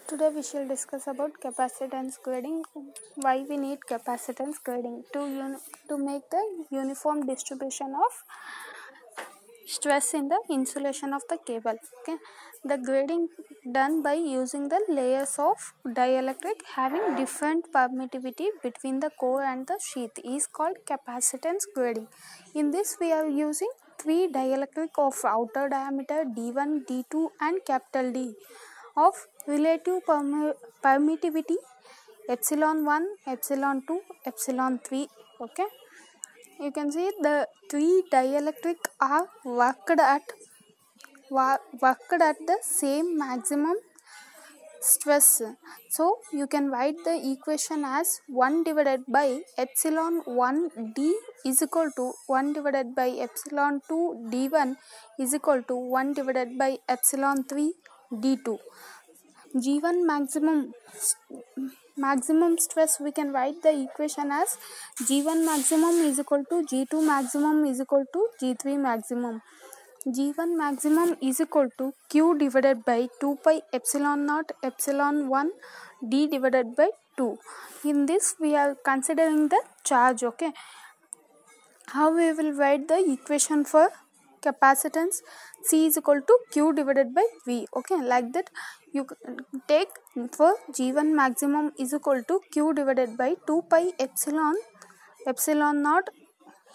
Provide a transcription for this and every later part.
Today we shall discuss about capacitance grading. Why we need capacitance grading to make the uniform distribution of stress in the insulation of the cable. Okay, the grading done by using the layers of dielectric having different permittivity between the core and the sheath is called capacitance grading. In this we are using three dielectric of outer diameter D1, D2 and capital D of relative permittivity epsilon 1, epsilon 2, epsilon 3. Okay, you can see the three dielectric are worked at the same maximum stress. So you can write the equation as 1 divided by epsilon 1 d is equal to 1 divided by epsilon 2 d1 is equal to 1 divided by epsilon 3 d2. G1 maximum stress, we can write the equation as G1 maximum is equal to G2 maximum is equal to G3 maximum. G1 maximum is equal to Q divided by 2 pi epsilon naught epsilon 1 D divided by 2. In this we are considering the charge. Okay, how we will write the equation for capacitance? C is equal to Q divided by V. Okay, like that you take for G1 maximum is equal to Q divided by 2 pi epsilon naught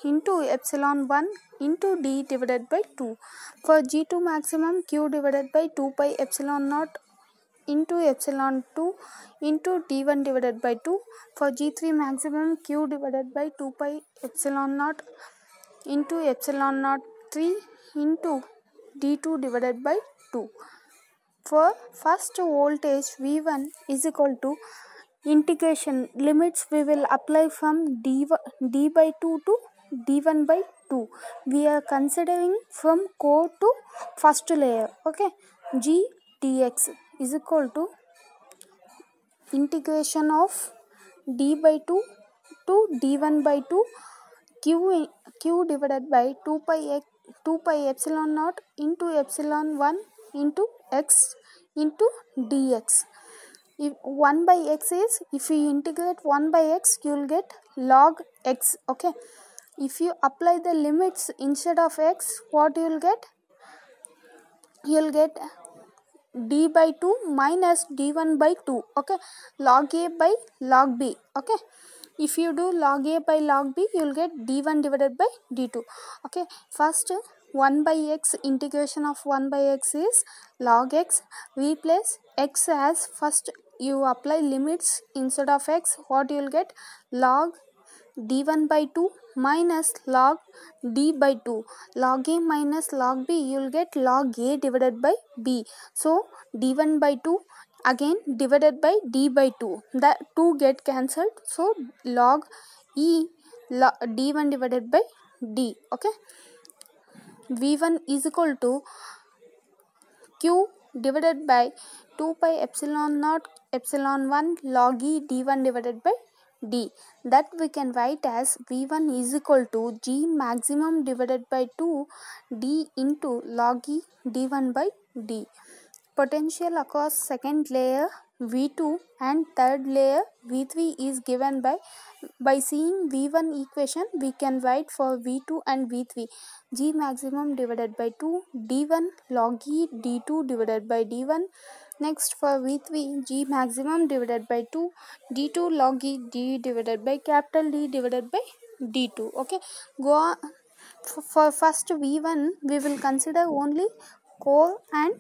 into epsilon 1 into D divided by 2. For G2 maximum, Q divided by 2 pi epsilon naught into epsilon 2 into D1 divided by 2. For G3 maximum, Q divided by 2 pi epsilon naught into epsilon naught 3 into D2 divided by 2. For first voltage V1 is equal to integration limits we will apply from D by 2 to D1 by 2. We are considering from core to first layer. Okay, G dx is equal to integration of D by 2 to D1 by 2 Q divided by 2 pi epsilon naught into epsilon 1 into x into dx. If 1 by x is, if you integrate 1 by x, you will get log x. Okay, if you apply the limits instead of x, what you will get? You will get d by 2 minus d1 by 2. Okay, log a by log b. Okay, if you do log a by log b, you will get d1 divided by d2. Okay, first 1 by x, integration of 1 by x is log x. Replace x as first you apply limits instead of x, what you will get? Log d1 by 2 minus log d by 2. Log a minus log b, you will get log a divided by b. So d1 by 2 again divided by d by 2. That 2 get cancelled. So log e d1 divided by d. Okay, v1 is equal to q divided by 2 pi epsilon naught epsilon 1 log e d1 divided by d. That we can write as v1 is equal to g maximum divided by 2 d into log e d1 by d. Potential across second layer V2 and third layer V3 is given by seeing V1 equation we can write for V2 and V3 G maximum divided by 2 D1 log E D2 divided by D1. Next for V3 G maximum divided by 2 D2 log E D divided by capital D divided by D2. Okay, go on. For first V1 we will consider only core and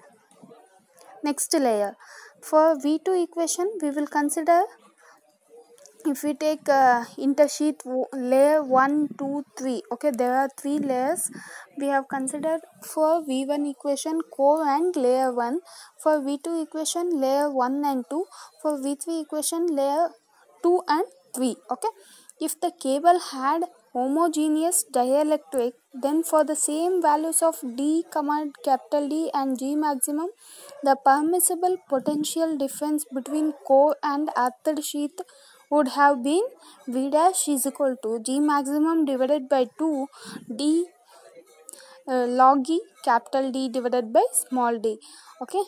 next layer. For V2 equation we will consider, if we take intersheath layer 1, 2, 3. Okay, there are 3 layers we have considered for V1 equation core and layer 1. For V2 equation layer 1 and 2. For V3 equation layer 2 and 3. Okay, if the cable had homogeneous dielectric, then for the same values of D, capital D and G maximum, the permissible potential difference between core and earthed sheath would have been V dash is equal to G maximum divided by 2 D log E capital D divided by small d. Okay,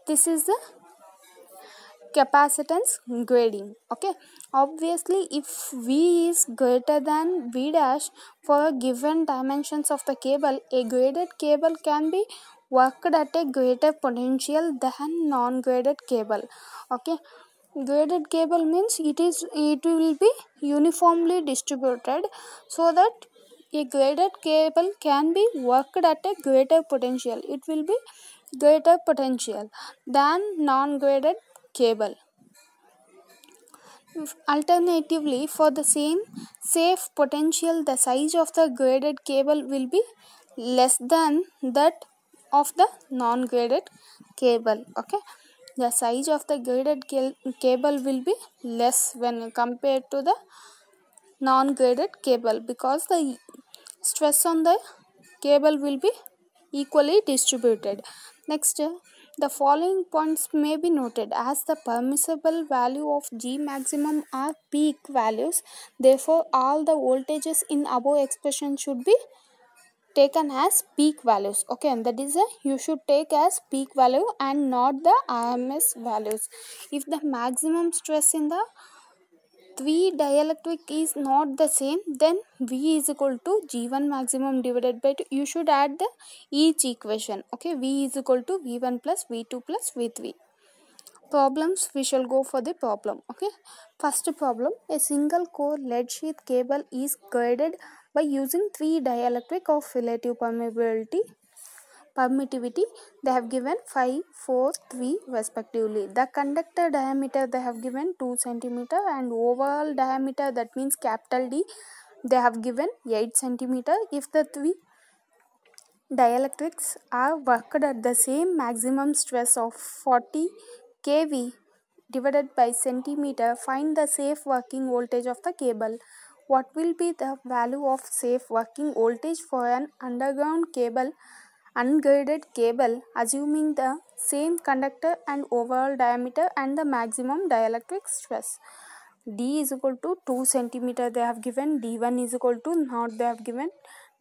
This is the capacitance grading. Okay, obviously if V is greater than V dash for given dimensions of the cable, a graded cable can be worked at a greater potential than non-graded cable. Okay, graded cable means it will be uniformly distributed, so that a graded cable can be worked at a greater potential. It will be greater potential than non-graded cable. Alternatively, for the same safe potential, the size of the graded cable will be less than that of the non-graded cable. Okay, the size of the graded cable will be less when compared to the non-graded cable, because the stress on the cable will be equally distributed. Next, the following points may be noted: as the permissible value of G maximum are peak values, therefore all the voltages in above expression should be taken as peak values. Okay, and that is you should take as peak value and not the RMS values. If the maximum stress in the three dielectric is not the same, then V is equal to G1 maximum divided by 2. You should add the each equation. Okay, V is equal to V1 plus V2 plus V3. Problems, we shall go for the problem. Okay, first problem: a single core lead sheath cable is graded by using three dielectric of relative permittivity. They have given 5, 4, 3 respectively. The conductor diameter they have given 2 cm, and overall diameter, that means capital D, they have given 8 cm. If the three dielectrics are worked at the same maximum stress of 40 kV divided by centimeter, find the safe working voltage of the cable. What will be the value of safe working voltage for an underground cable, ungraded cable, assuming the same conductor and overall diameter and the maximum dielectric stress? D is equal to 2 cm they have given, D1 is equal to not they have given,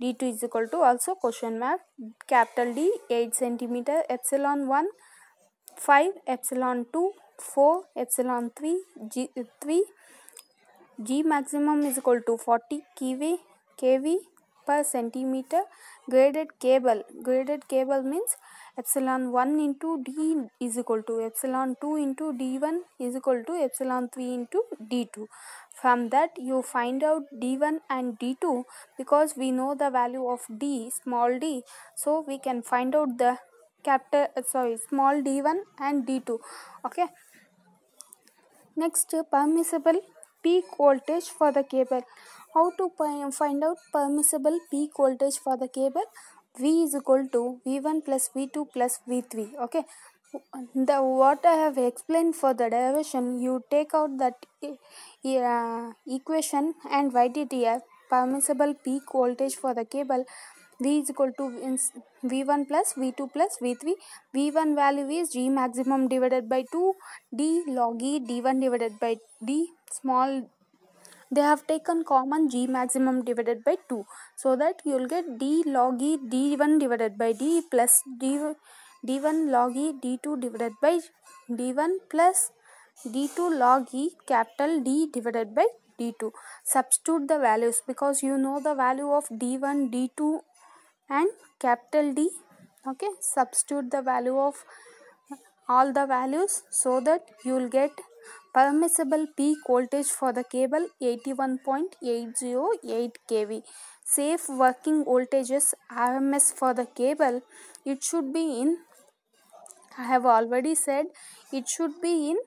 D2 is equal to also question mark, capital D 8 cm, epsilon 1 5, epsilon 2 4, epsilon 3 G maximum is equal to 40 kV per centimeter. Graded cable means epsilon 1 into D is equal to epsilon 2 into D1 is equal to epsilon 3 into D2. From that you find out D1 and D2, because we know the value of D, small d, so we can find out the small d1 and d2. Okay, next, permissible peak voltage for the cable. How to find out permissible peak voltage for the cable? V is equal to V1 plus V2 plus V3. Okay, what I have explained for the derivation, you take out that equation and write it here. Permissible peak voltage for the cable, V is equal to V1 plus V2 plus V3. V1 value is G maximum divided by 2, D log E D1 divided by D small. They have taken common G maximum divided by 2, so that you will get D log E D1 divided by D plus D1 log E D2 divided by D1 plus D2 log E capital D divided by D2. Substitute the values, because you know the value of D1, D2 and capital D. Okay, substitute the value of all the values, so that you will get permissible peak voltage for the cable 81.808 kV. Safe working voltages RMS for the cable, it should be in, I have already said, it should be in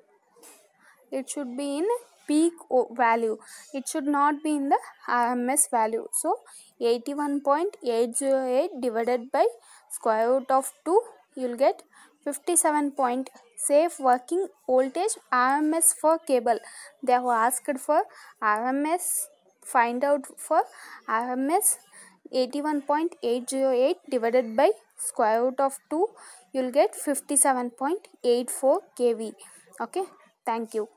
peak value, it should not be in the RMS value. So 81.808 divided by square root of 2, you will get 57 point. Safe working voltage RMS for cable. They have asked for RMS, find out for RMS 81.808 divided by square root of 2, you will get 57.84 kV. Okay, thank you.